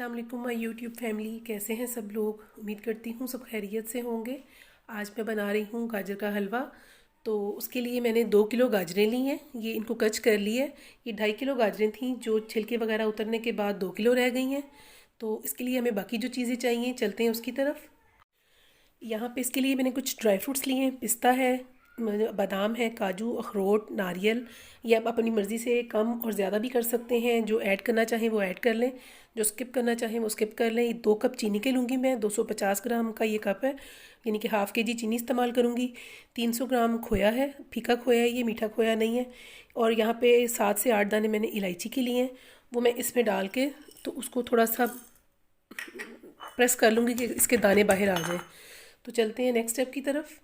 अस्सलाम वालेकुम my YouTube family, कैसे हैं सब लोग। उम्मीद करती हूँ सब खैरियत से होंगे। आज मैं बना रही हूँ गाजर का हलवा। तो उसके लिए मैंने 2 किलो गाजरें ली हैं, ये इनको कच कर लिया है। ये 2.5 किलो गाजरें थीं जो छिलके वगैरह उतरने के बाद 2 किलो रह गई हैं। तो इसके लिए हमें बाकी जो चीज़ें चाहिए चलते हैं उसकी तरफ। यहाँ पे इसके लिए मैंने कुछ ड्राई फ्रूट्स लिए हैं। पिस्ता है, बादाम है, काजू, अखरोट, नारियल। ये आप अपनी मर्ज़ी से कम और ज़्यादा भी कर सकते हैं। जो ऐड करना चाहें वो ऐड कर लें, जो स्किप करना चाहें वो स्किप कर लें। 2 कप चीनी के लूँगी मैं, 250 ग्राम का ये कप है, यानी कि हाफ़ के जी चीनी इस्तेमाल करूँगी। 300 ग्राम खोया है, फीका खोया है ये, मीठा खोया नहीं है। और यहाँ पे 7 से 8 दाने मैंने इलायची के लिए हैं, वो मैं इसमें डाल के तो उसको थोड़ा सा प्रेस कर लूँगी कि इसके दाने बाहर आ जाए। तो चलते हैं नेक्स्ट स्टेप की तरफ।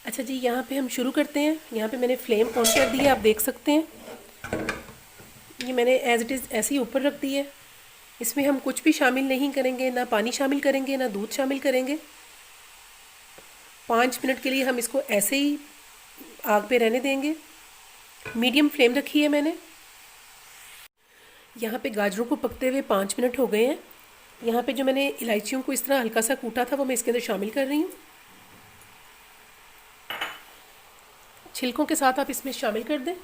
अच्छा जी, यहाँ पे हम शुरू करते हैं। यहाँ पे मैंने फ्लेम ऑन कर दी है, आप देख सकते हैं। ये मैंने एज़ इट इज़ ऐसे ही ऊपर रख दी है। इसमें हम कुछ भी शामिल नहीं करेंगे, ना पानी शामिल करेंगे ना दूध शामिल करेंगे। 5 मिनट के लिए हम इसको ऐसे ही आग पे रहने देंगे। मीडियम फ्लेम रखी है मैंने। यहाँ पे गाजरों को पकते हुए 5 मिनट हो गए हैं। यहाँ पे जो मैंने इलायचियों को इस तरह हल्का सा कूटा था वो मैं इसके अंदर शामिल कर रही हूँ। छिलकों के साथ आप इसमें शामिल कर दें।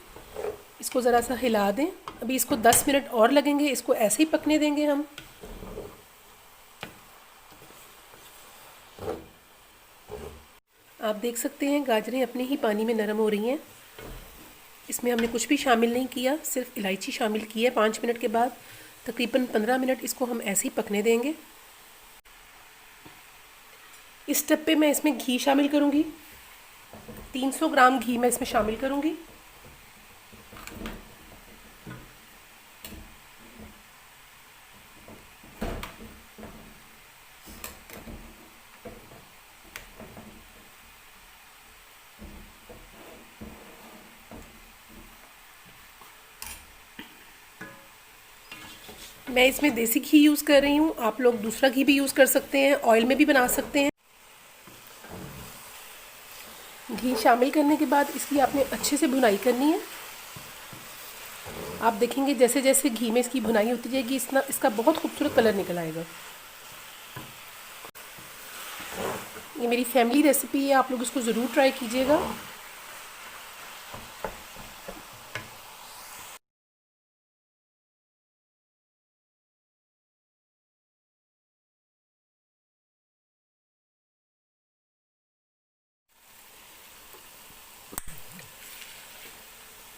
इसको ज़रा सा हिला दें। अभी इसको 10 मिनट और लगेंगे, इसको ऐसे ही पकने देंगे हम। आप देख सकते हैं गाजरें अपने ही पानी में नरम हो रही हैं। इसमें हमने कुछ भी शामिल नहीं किया, सिर्फ इलायची शामिल की है। 5 मिनट के बाद तकरीबन 15 मिनट इसको हम ऐसे ही पकने देंगे। इस स्टेप पे मैं इसमें घी शामिल करूँगी। 300 ग्राम घी मैं इसमें शामिल करूँगी। मैं इसमें देसी घी यूज़ कर रही हूँ, आप लोग दूसरा घी भी यूज़ कर सकते हैं, ऑयल में भी बना सकते हैं। घी शामिल करने के बाद इसकी आपने अच्छे से भुनाई करनी है। आप देखेंगे जैसे जैसे घी में इसकी भुनाई होती जाएगी इसका बहुत खूबसूरत कलर निकल आएगा। ये मेरी फैमिली रेसिपी है, आप लोग इसको ज़रूर ट्राई कीजिएगा।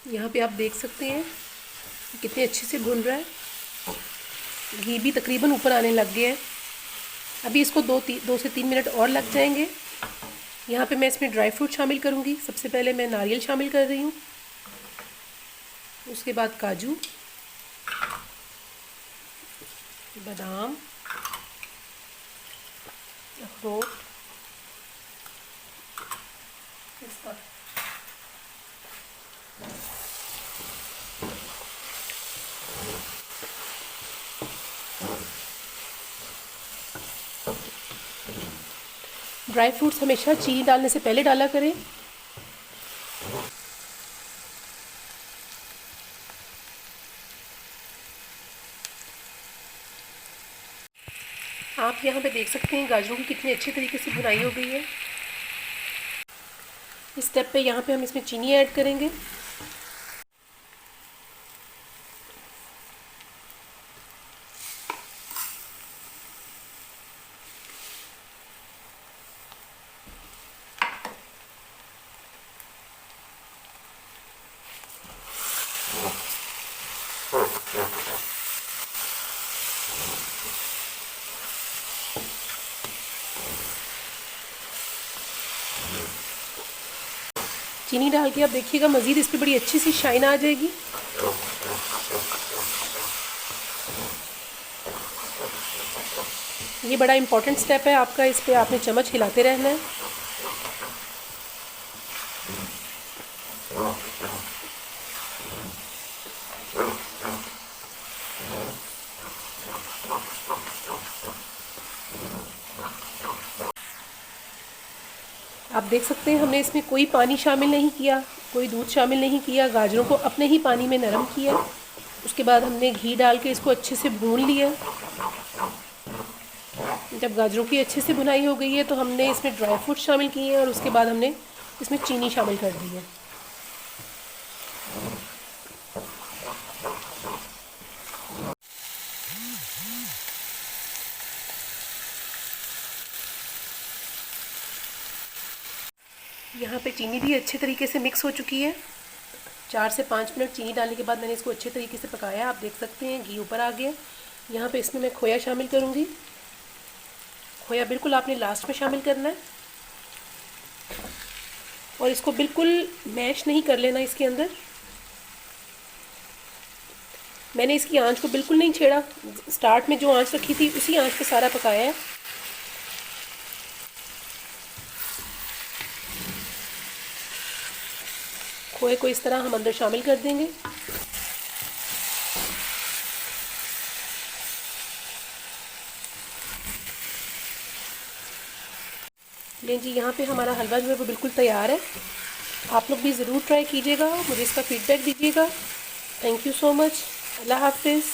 यहाँ पे आप देख सकते हैं कितने अच्छे से भुन रहा है। घी भी तकरीबन ऊपर आने लग गया है। अभी इसको 2 से 3 मिनट और लग जाएंगे। यहाँ पे मैं इसमें ड्राई फ्रूट शामिल करूँगी। सबसे पहले मैं नारियल शामिल कर रही हूँ, उसके बाद काजू, बादाम, अखरोट, पिस्ता। ड्राई फ्रूट्स हमेशा चीनी डालने से पहले डाला करें। आप यहाँ पे देख सकते हैं गाजरों की कितनी अच्छी तरीके से भुनाई हो गई है। इस स्टेप पे यहाँ पे हम इसमें चीनी ऐड करेंगे। चीनी डाल के आप देखिएगा मज़ीद इस पर बड़ी अच्छी सी शाइन आ जाएगी। ये बड़ा इम्पॉर्टेंट स्टेप है आपका, इस पर आपने चम्मच हिलाते रहना है। आप देख सकते हैं हमने इसमें कोई पानी शामिल नहीं किया, कोई दूध शामिल नहीं किया, गाजरों को अपने ही पानी में नरम किया। उसके बाद हमने घी डाल के इसको अच्छे से भून लिया। जब गाजरों की अच्छे से भुनाई हो गई है तो हमने इसमें ड्राई फ्रूट शामिल किए हैं और उसके बाद हमने इसमें चीनी शामिल कर दी है। यहाँ पे चीनी भी अच्छे तरीके से मिक्स हो चुकी है। 4 से 5 मिनट चीनी डालने के बाद मैंने इसको अच्छे तरीके से पकाया। आप देख सकते हैं घी ऊपर आ गया। यहाँ पे इसमें मैं खोया शामिल करूँगी। खोया बिल्कुल आपने लास्ट में शामिल करना है और इसको बिल्कुल मैश नहीं कर लेना। इसके अंदर मैंने इसकी आंच को बिल्कुल नहीं छेड़ा। स्टार्ट में जो आंच रखी थी उसी आंच पे सारा पकाया है। खोए को इस तरह हम अंदर शामिल कर देंगे। लें जी, यहाँ पे हमारा हलवा जो है वो बिल्कुल तैयार है। आप लोग भी ज़रूर ट्राई कीजिएगा, मुझे इसका फीडबैक दीजिएगा। Thank you so much. अल्लाह हाफिज़।